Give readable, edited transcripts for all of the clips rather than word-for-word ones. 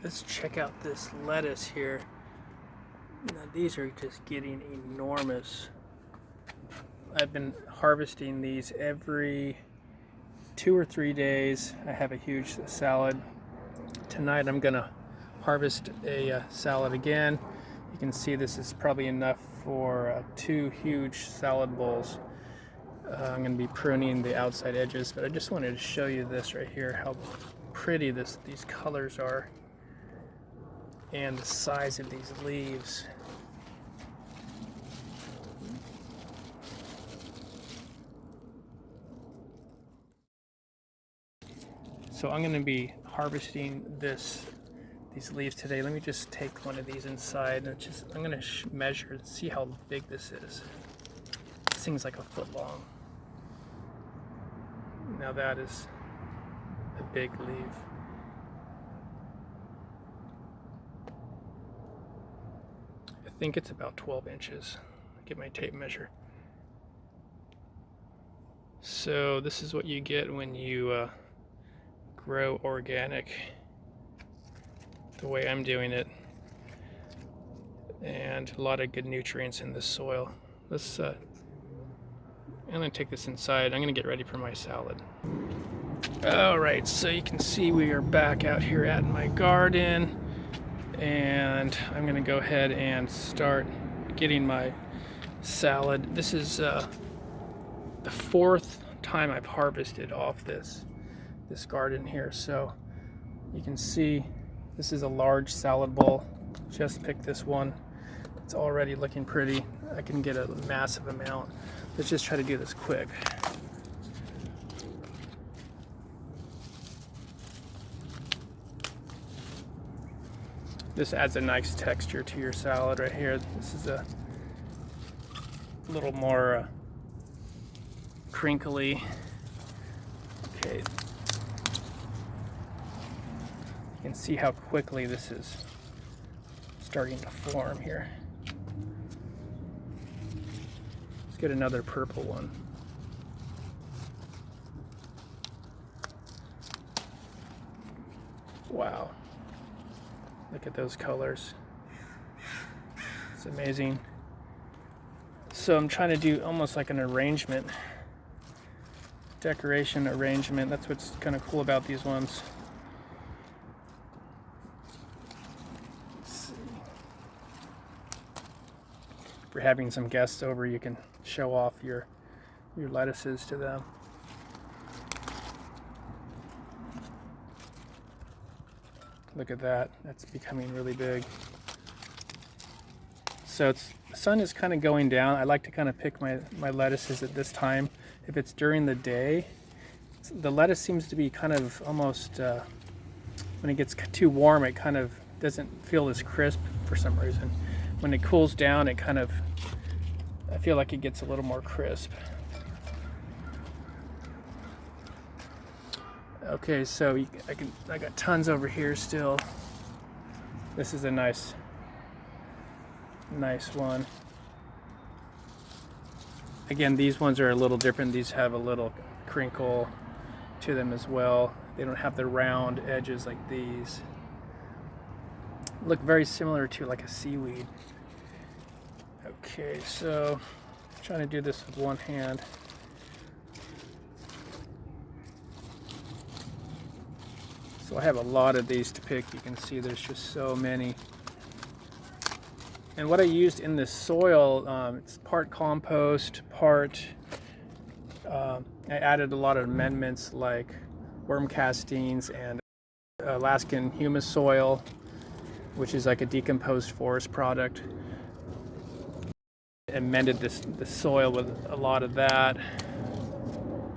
Let's check out this lettuce here. Now these are just getting enormous. I've been harvesting these every 2 or 3 days. I have a huge salad. Tonight I'm gonna harvest a salad again. You can see this is probably enough for 2 huge salad bowls. I'm going to be pruning the outside edges, but I just wanted to show you this right here, how pretty these colors are and the size of these leaves. So I'm going to be harvesting these leaves today. Let me just take one of these inside and I'm going to measure and see how big this is. This thing's like a foot long. Now that is a big leaf. I think it's about 12 inches. Get my tape measure. So this is what you get when you grow organic the way I'm doing it, and a lot of good nutrients in this soil. I'm going to take this inside. I'm going to get ready for my salad. Alright, so you can see we are back out here at my garden, and I'm going to go ahead and start getting my salad. This is the 4th time I've harvested off this garden here. So you can see this is a large salad bowl. Just picked this one. It's already looking pretty. I can get a massive amount. Let's just try to do this quick. This adds a nice texture to your salad right here. This is a little more crinkly. Okay. You can see how quickly this is starting to form here. Let's get another purple one. Wow. Look at those colors. It's amazing. So I'm trying to do almost like an arrangement. Decoration arrangement. That's what's kind of cool about these ones. If you're having some guests over, you can show off your lettuces to them. Look at that. That's becoming really big. So the sun is kind of going down. I like to kind of pick my lettuces at this time. If it's during the day, the lettuce seems to be kind of almost, when it gets too warm, it kind of doesn't feel as crisp for some reason. When it cools down, I feel like it gets a little more crisp. Okay, so I got tons over here still. This is a nice one. Again, these ones are a little different. These have a little crinkle to them as well. They don't have the round edges like these. Look very similar to like a seaweed. Okay, so I'm trying to do this with one hand. So I have a lot of these to pick. You can see there's just so many. And what I used in this soil, it's part compost, part, I added a lot of amendments like worm castings and Alaskan humus soil, which is like a decomposed forest product. Amended the soil with a lot of that.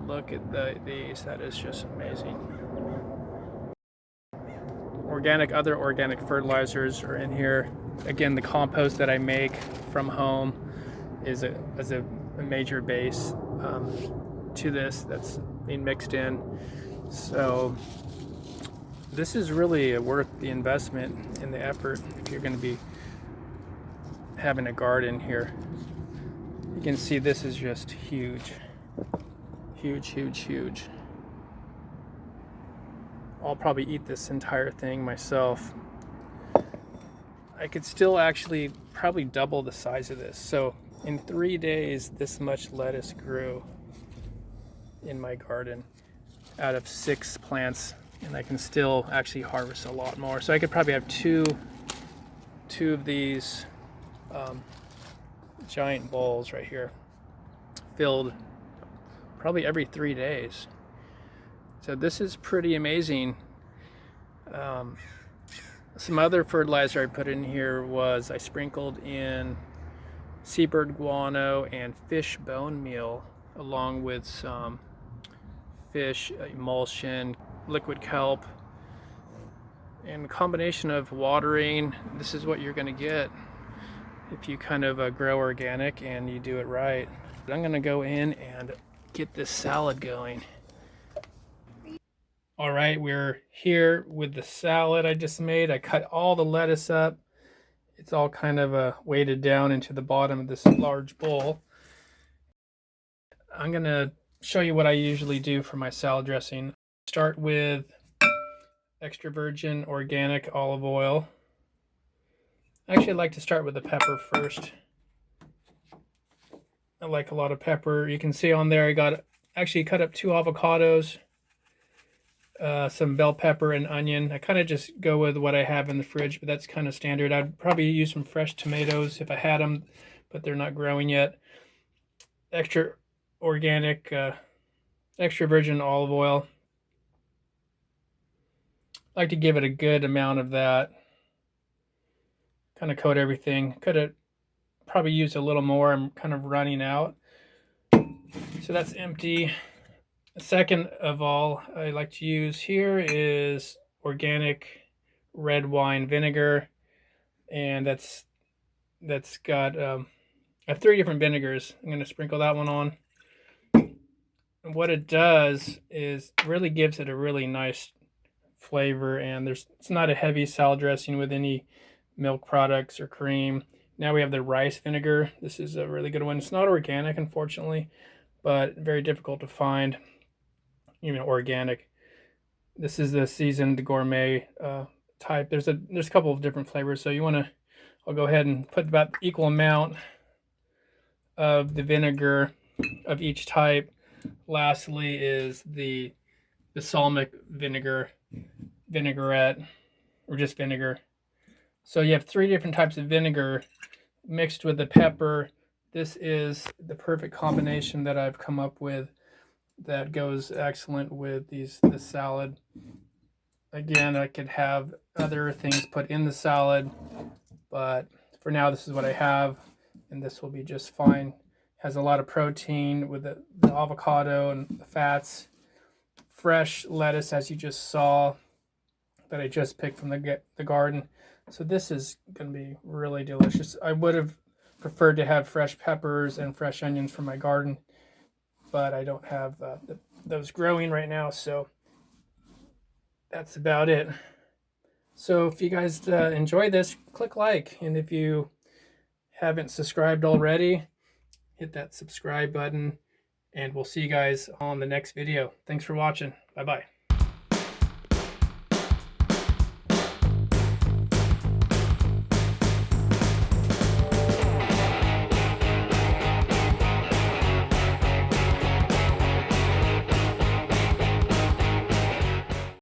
Look at these, that is just amazing. Other organic fertilizers are in here. Again, the compost that I make from home is a major base to this that's being mixed in. So this is really worth the investment and the effort if you're going to be having a garden here. You can see this is just huge. Huge, huge, huge. I'll probably eat this entire thing myself. I could still actually probably double the size of this. So in 3 days, this much lettuce grew in my garden out of 6 plants, and I can still actually harvest a lot more. So I could probably have two of these giant bowls right here filled probably every 3 days. So this is pretty amazing. Some other fertilizer I put in here was I sprinkled in seabird guano and fish bone meal along with some fish emulsion, liquid kelp, and a combination of watering. This is what you're going to get if you kind of grow organic and you do it right. I'm going to go in and get this salad going. All right, we're here with the salad I just made. I cut all the lettuce up. It's all kind of weighted down into the bottom of this large bowl. I'm going to show you what I usually do for my salad dressing. Start with extra virgin organic olive oil. Actually, I like to start with the pepper first. I like a lot of pepper. You can see on there I got actually cut up 2 avocados, some bell pepper and onion. I kind of just go with what I have in the fridge, but that's kind of standard. I'd probably use some fresh tomatoes if I had them, but they're not growing yet. Extra organic, extra virgin olive oil. I like to give it a good amount of that. Kind of coat everything. Could have probably used a little more. I'm kind of running out. So that's empty. Second of all, I like to use here is organic red wine vinegar, and that's got I have 3 different vinegars. I'm going to sprinkle that one on. And what it does is really gives it a really nice flavor, and it's not a heavy salad dressing with any milk products or cream. Now we have the rice vinegar. This is a really good one. It's not organic, unfortunately, but very difficult to find, even organic. This is the seasoned gourmet type. There's a couple of different flavors, so I'll go ahead and put about equal amount of the vinegar of each type. Lastly is the balsamic vinegar, vinaigrette, or just vinegar. So you have 3 different types of vinegar mixed with the pepper. This is the perfect combination that I've come up with that goes excellent with this salad. Again, I could have other things put in the salad, but for now this is what I have, and this will be just fine. Has a lot of protein with the avocado and the fats. Fresh lettuce, as you just saw, that I just picked from the garden. So this is going to be really delicious. I would have preferred to have fresh peppers and fresh onions from my garden, but I don't have those growing right now, so that's about it. So if you guys enjoy this, click like, and if you haven't subscribed already, hit that subscribe button, and we'll see you guys on the next video. Thanks for watching. Bye-bye.